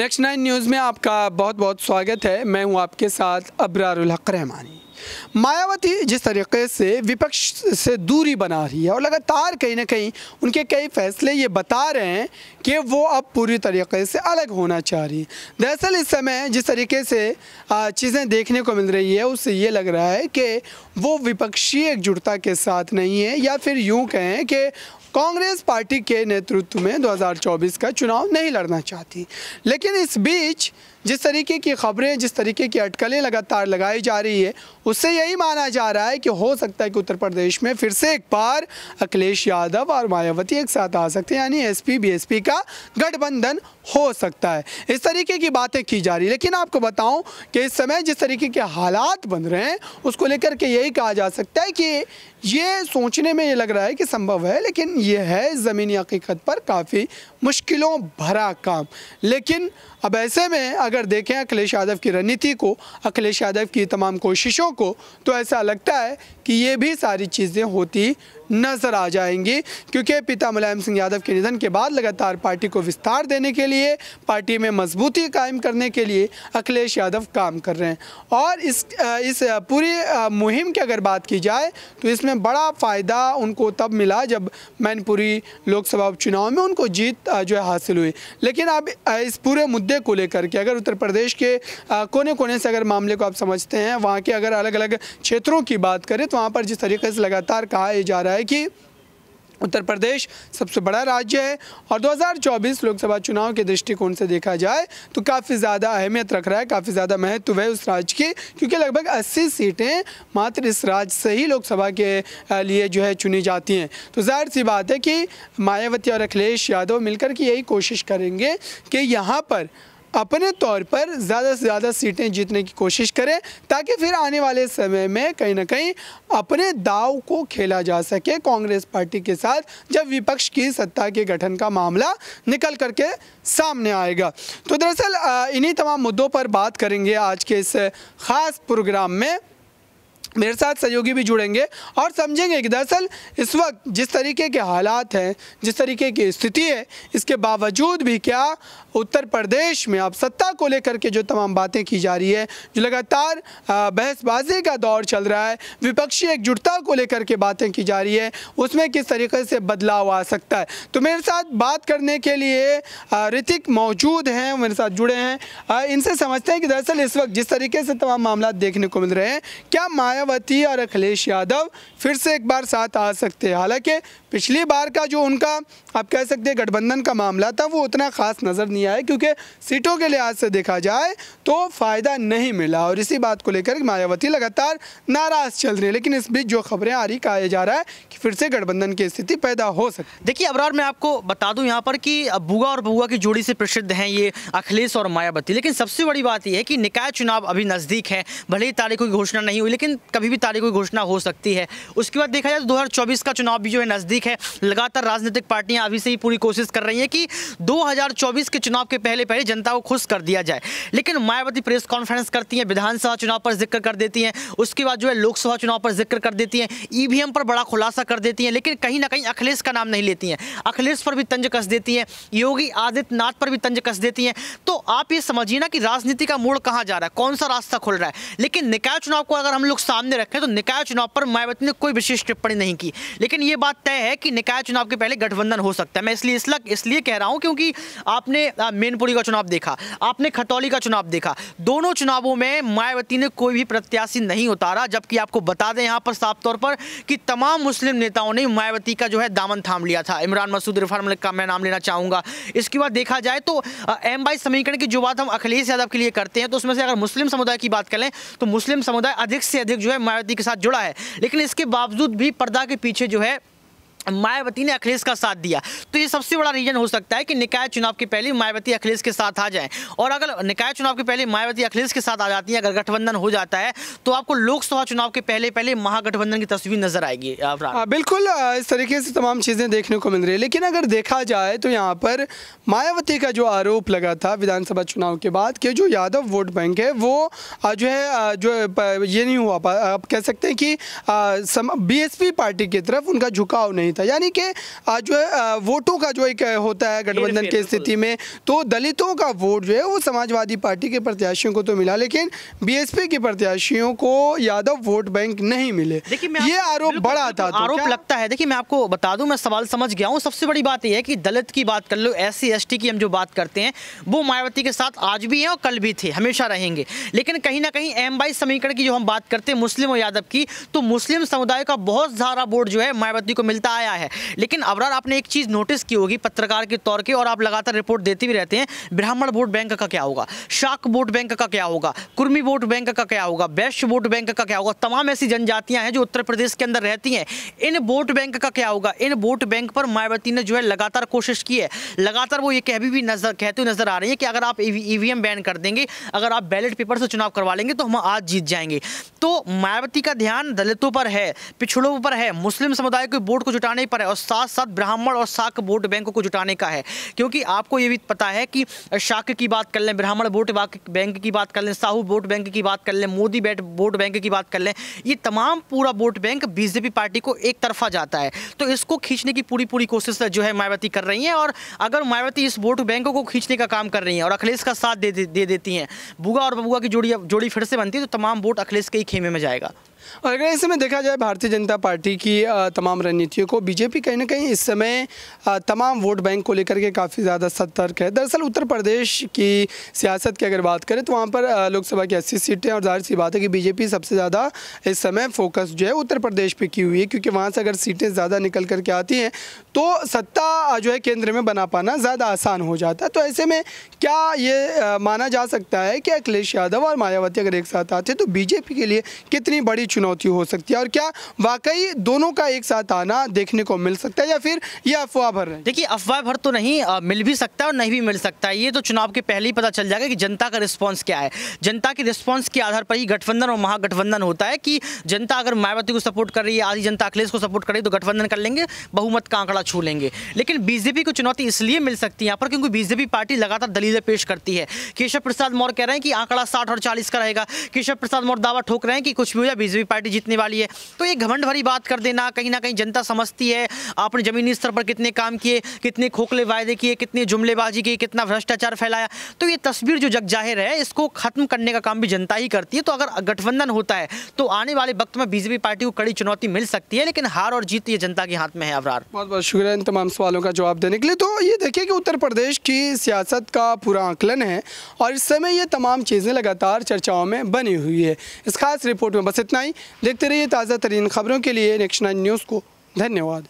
Next 9 news में आपका बहुत बहुत स्वागत है। मैं हूं आपके साथ अबरारुल हक रहमानी। मायावती जिस तरीके से विपक्ष से दूरी बना रही है और लगातार कहीं ना कहीं उनके कई फैसले ये बता रहे हैं कि वो अब पूरी तरीके से अलग होना चाह रही है। दरअसल इस समय जिस तरीके से चीज़ें देखने को मिल रही है उससे ये लग रहा है कि वो विपक्षी एकजुटता के साथ नहीं है, या फिर यूँ कहें कि कांग्रेस पार्टी के नेतृत्व में 2024 का चुनाव नहीं लड़ना चाहती। लेकिन इस बीच जिस तरीके की खबरें, जिस तरीके की अटकलें लगातार लगाई जा रही है, उससे यही माना जा रहा है कि हो सकता है कि उत्तर प्रदेश में फिर से एक बार अखिलेश यादव और मायावती एक साथ आ सकते हैं, यानी एसपी बीएसपी का गठबंधन हो सकता है। इस तरीके की बातें की जा रही है। लेकिन आपको बताऊं कि इस समय जिस तरीके के हालात बन रहे हैं उसको लेकर के यही कहा जा सकता है कि ये सोचने में ये लग रहा है कि संभव है, लेकिन ये है ज़मीनी हकीकत पर काफ़ी मुश्किलों भरा काम। लेकिन अब ऐसे में अगर देखें अखिलेश यादव की रणनीति को, अखिलेश यादव की तमाम कोशिशों को, तो ऐसा लगता है कि ये भी सारी चीज़ें होती नज़र आ जाएंगी, क्योंकि पिता मुलायम सिंह यादव के निधन के बाद लगातार पार्टी को विस्तार देने के लिए, पार्टी में मजबूती कायम करने के लिए अखिलेश यादव काम कर रहे हैं। और इस पूरी मुहिम की अगर बात की जाए तो इसमें बड़ा फ़ायदा उनको तब मिला जब मैनपुरी लोकसभा उपचुनाव में उनको जीत जो है हासिल हुई। लेकिन अब इस पूरे मुद्दे को लेकर के अगर उत्तर प्रदेश के कोने कोने से अगर मामले को आप समझते हैं, वहाँ के अगर अलग अलग क्षेत्रों की बात करें तो वहाँ पर जिस तरीके से लगातार कहा जा रहा है कि उत्तर प्रदेश सबसे बड़ा राज्य है और 2024 लोकसभा चुनाव के दृष्टिकोण से देखा जाए तो काफ़ी ज़्यादा अहमियत रख रहा है, काफ़ी ज़्यादा महत्व है उस राज्य की, क्योंकि लगभग 80 सीटें मात्र इस राज्य से ही लोकसभा के लिए जो है चुनी जाती हैं। तो जाहिर सी बात है कि मायावती और अखिलेश यादव मिलकर के यही कोशिश करेंगे कि यहाँ पर अपने तौर पर ज़्यादा से ज़्यादा सीटें जीतने की कोशिश करें, ताकि फिर आने वाले समय में कहीं ना कहीं अपने दाव को खेला जा सके कांग्रेस पार्टी के साथ, जब विपक्ष की सत्ता के गठन का मामला निकल करके सामने आएगा। तो दरअसल इन्हीं तमाम मुद्दों पर बात करेंगे आज के इस ख़ास प्रोग्राम में। मेरे साथ सहयोगी भी जुड़ेंगे और समझेंगे कि दरअसल इस वक्त जिस तरीके के हालात हैं, जिस तरीके की स्थिति है, इसके बावजूद भी क्या उत्तर प्रदेश में अब सत्ता को लेकर के जो तमाम बातें की जा रही है, जो लगातार बहसबाजी का दौर चल रहा है, विपक्षी एकजुटता को लेकर के बातें की जा रही है, उसमें किस तरीके से बदलाव आ सकता है। तो मेरे साथ बात करने के लिए ऋतिक मौजूद हैं, मेरे साथ जुड़े हैं। इनसे समझते हैं कि दरअसल इस वक्त जिस तरीके से तमाम मामला देखने को मिल रहे हैं, क्या मायावती और अखिलेश यादव फिर से एक बार साथ आ सकते हैं। हालांकि पिछली बार का जो उनका आप कह सकते हैं गठबंधन का मामला था वो उतना खास नज़र नहीं आया, क्योंकि सीटों के लिहाज से देखा जाए तो फ़ायदा नहीं मिला और इसी बात को लेकर मायावती लगातार नाराज़ चल रही है। लेकिन इस बीच जो खबरें आ रही, कहा जा रहा है कि फिर से गठबंधन की स्थिति पैदा हो सकती है। देखिए अबरार, मैं आपको बता दूं यहाँ पर कि बुआ और बुआ की जोड़ी से प्रसिद्ध हैं ये अखिलेश और मायावती। लेकिन सबसे बड़ी बात यह है कि निकाय चुनाव अभी नज़दीक है, भले ही तारीखों की घोषणा नहीं हुई, लेकिन कभी भी तारीखों की घोषणा हो सकती है। उसके बाद देखा जाए तो 2024 का चुनाव भी जो है नज़दीक है। लगातार राजनीतिक पार्टियां अभी से ही पूरी कोशिश कर रही हैं कि 2024 के चुनाव के पहले पहले जनता को खुश कर दिया जाए। लेकिन मायावती प्रेस कॉन्फ्रेंस करती हैं, विधानसभा चुनाव पर जिक्र कर देती हैं, उसके बाद जो है लोकसभा चुनाव पर जिक्र कर देती हैं, ईवीएम पर बड़ा खुलासा कर देती हैं, लेकिन कहीं ना कहीं अखिलेश का नाम नहीं लेती हैं। अखिलेश पर भी तंज कस देती हैं, योगी आदित्यनाथ पर भी तंज कस देती हैं। तो आप ये समझिए ना कि राजनीति का मोड़ कहाँ जा रहा है, कौन सा रास्ता खुल रहा है। लेकिन निकाय चुनाव को अगर हम लोग सामने रखें तो निकाय चुनाव पर मायावती ने कोई विशेष टिप्पणी नहीं की, लेकिन ये बात तय है कि निकाय चुनाव के पहले गठबंधन हो सकता है। मैं इसलिए कह रहा हूं क्योंकि आपने मैनपुरी का चुनाव देखा, आपने खतौली का चुनाव देखा, दोनों चुनावों में मायावती ने कोई भी प्रत्याशी नहीं उतारा। जबकि आपको बता दें यहां पर साफ तौर पर कि तमाम मुस्लिम नेताओं ने मायावती का जो है दामन थाम लिया था। इमरान मसूद, इरफान मलिक का मैं नाम लेना चाहूंगा। इसके बाद देखा जाए तो M/2 समीकरण की जो बात हम अखिलेश यादव के लिए करते हैं, तो उसमें से अगर मुस्लिम समुदाय की बात करें तो मुस्लिम समुदाय अधिक से अधिक जो है मायावती के साथ जुड़ा है। लेकिन इसके बावजूद भी पर्दा के पीछे जो है मायावती ने अखिलेश का साथ दिया। तो ये सबसे बड़ा रीजन हो सकता है कि निकाय चुनाव के पहले मायावती अखिलेश के साथ आ जाएं। और अगर निकाय चुनाव के पहले मायावती अखिलेश के साथ आ जाती है, अगर गठबंधन हो जाता है, तो आपको लोकसभा चुनाव के पहले पहले महागठबंधन की तस्वीर नजर आएगी। बिल्कुल इस तरीके से तमाम चीज़ें देखने को मिल रही है। लेकिन अगर देखा जाए तो यहाँ पर मायावती का जो आरोप लगा था विधानसभा चुनाव के बाद कि जो यादव वोट बैंक है वो जो है ये नहीं हुआ, आप कह सकते हैं कि BSP पार्टी की तरफ उनका झुकाव नहीं नहीं था। यानी कि जो है वोटों का जो एक होता है गठबंधन की स्थिति में, तो दलितों का वोट जो है वो समाजवादी पार्टी के प्रत्याशियों को तो मिला, लेकिन बीएसपी के प्रत्याशियों को यादव वोट बैंक नहीं मिले। ये आरोप बड़ा था। आरोप लगता है, देखिए मैं आपको बता दूं, मैं सवाल समझ गया हूं। सबसे बड़ी बात यह है कि दलित की बात कर लो, SC ST की हम जो बात करते हैं वो मायावती के साथ आज भी हैं और कल भी थे, हमेशा रहेंगे। लेकिन कहीं ना कहीं M22 समीकरण की जो हम बात करते हैं मुस्लिम और यादव की, तो मुस्लिम समुदाय का बहुत सारा वोट जो है मायावती को मिलता आया है। लेकिन अबरार आपने एक चीज नोटिस की होगी पत्रकार के तौर के, और आप लगातार रिपोर्ट देते भी रहते हैं, ब्राह्मण वोट बैंक का क्या होगा, शाक वोट बैंक का क्या होगा, कुर्मी वोट बैंक का क्या होगा, वैश्य वोट बैंक का क्या होगा, तमाम ऐसी जनजातियां हैं जो उत्तर प्रदेश के अंदर रहती हैं, इन वोट बैंक का क्या होगा। इन वोट बैंक पर मायावती ने जो है लगातार कोशिश की है, लगातार वो ये कहते हुए नजर आ रही है कि अगर आप EVM बैन कर देंगे, अगर आप बैलेट पेपर से चुनाव करवा लेंगे तो हम आज जीत जाएंगे। तो मायावती का ध्यान दलितों पर है, पिछड़ों पर है, मुस्लिम समुदाय के वोट को जुटाने पर है, और साथ साथ ब्राह्मण और शाक वोट बैंक को जुटाने का है। क्योंकि आपको ये भी पता है कि शाक की बात कर लें, ब्राह्मण वोट बैंक की बात कर लें, साहू वोट बैंक की बात कर लें, मोदी वोट बैंक की बात कर लें, ये तमाम पूरा वोट बैंक बीजेपी पार्टी को एक तरफा जाता है। तो इसको खींचने की पूरी कोशिश जो है मायावती कर रही हैं, और अगर मायावती इस वोट बैंकों को खींचने का काम कर रही हैं और अखिलेश का साथ दे देती हैं, बुआ और बबुआ की जोड़ी फिर से बनती है, तो तमाम वोट अखिलेश के ही खेमे में जाएगा। और अगर इस समय देखा जाए भारतीय जनता पार्टी की तमाम रणनीतियों को, बीजेपी कहीं ना कहीं इस समय तमाम वोट बैंक को लेकर के काफ़ी ज़्यादा सतर्क है। दरअसल उत्तर प्रदेश की सियासत की अगर बात करें तो वहाँ पर लोकसभा की 80 सीटें, और जाहिर सी बात है कि बीजेपी सबसे ज़्यादा इस समय फोकस जो है उत्तर प्रदेश पे की हुई है, क्योंकि वहाँ से अगर सीटें ज़्यादा निकल करके आती हैं तो सत्ता जो है केंद्र में बना पाना ज़्यादा आसान हो जाता है। तो ऐसे में क्या ये माना जा सकता है कि अखिलेश यादव और मायावती अगर एक साथ आते तो बीजेपी के लिए कितनी बड़ी चुनौती हो सकती है, और क्या वाकई दोनों का एक साथ आना देखने को मिल सकता है, या फिर ये अफवाह भर रहे हैं? देखिए अफवाह भर तो नहीं, मिल भी सकता है और नहीं भी मिल सकता है। ये तो चुनाव के पहले ही पता चल जाएगा कि जनता का रिस्पांस क्या है। जनता के रिस्पांस के आधार पर ही गठबंधन और महागठबंधन होता है कि जनता अगर मायावती को सपोर्ट कर रही है, आधी जनता अखिलेश को सपोर्ट कर रही है, तो गठबंधन कर लेंगे, बहुमत का आंकड़ा छू लेंगे। लेकिन बीजेपी को चुनौती इसलिए मिल सकती है यहाँ पर क्योंकि बीजेपी पार्टी लगातार दलीलें पेश करती है। केशव प्रसाद मौर्य कह रहे हैं कि आंकड़ा 60 और 40 का रहेगा। केशव प्रसाद मौर्य दावा ठोक रहे हैं कि कुछ भी हो जाए बीजेपी पार्टी जीतने वाली है। तो ये घमंड भरी बात कर देना, कहीं ना कहीं जनता समझती है आपने जमीनी स्तर पर कितने काम किए, कितने खोखले वायदे किए, कितनी जुमलेबाजी की, कितना भ्रष्टाचार फैलाया, तो ये तस्वीर जो जग जाहिर है, इसको खत्म करने का काम भी जनता ही करती है। तो अगर गठबंधन होता है तो आने वाले वक्त में बीजेपी पार्टी को कड़ी चुनौती मिल सकती है, लेकिन हार और जीत ये जनता के हाथ में है। अबरार, बहुत बहुत शुक्रिया इन तमाम सवालों का जवाब देने के लिए। तो ये देखिए कि उत्तर प्रदेश की सियासत का पूरा आकलन है और इस समय ये तमाम चीज़ें लगातार चर्चाओं में बनी हुई है। इस खास रिपोर्ट में बस इतना ही। देखते रहिए ताज़ा तरीन खबरों के लिए नेक्स्ट 9 न्यूज़ को। धन्यवाद।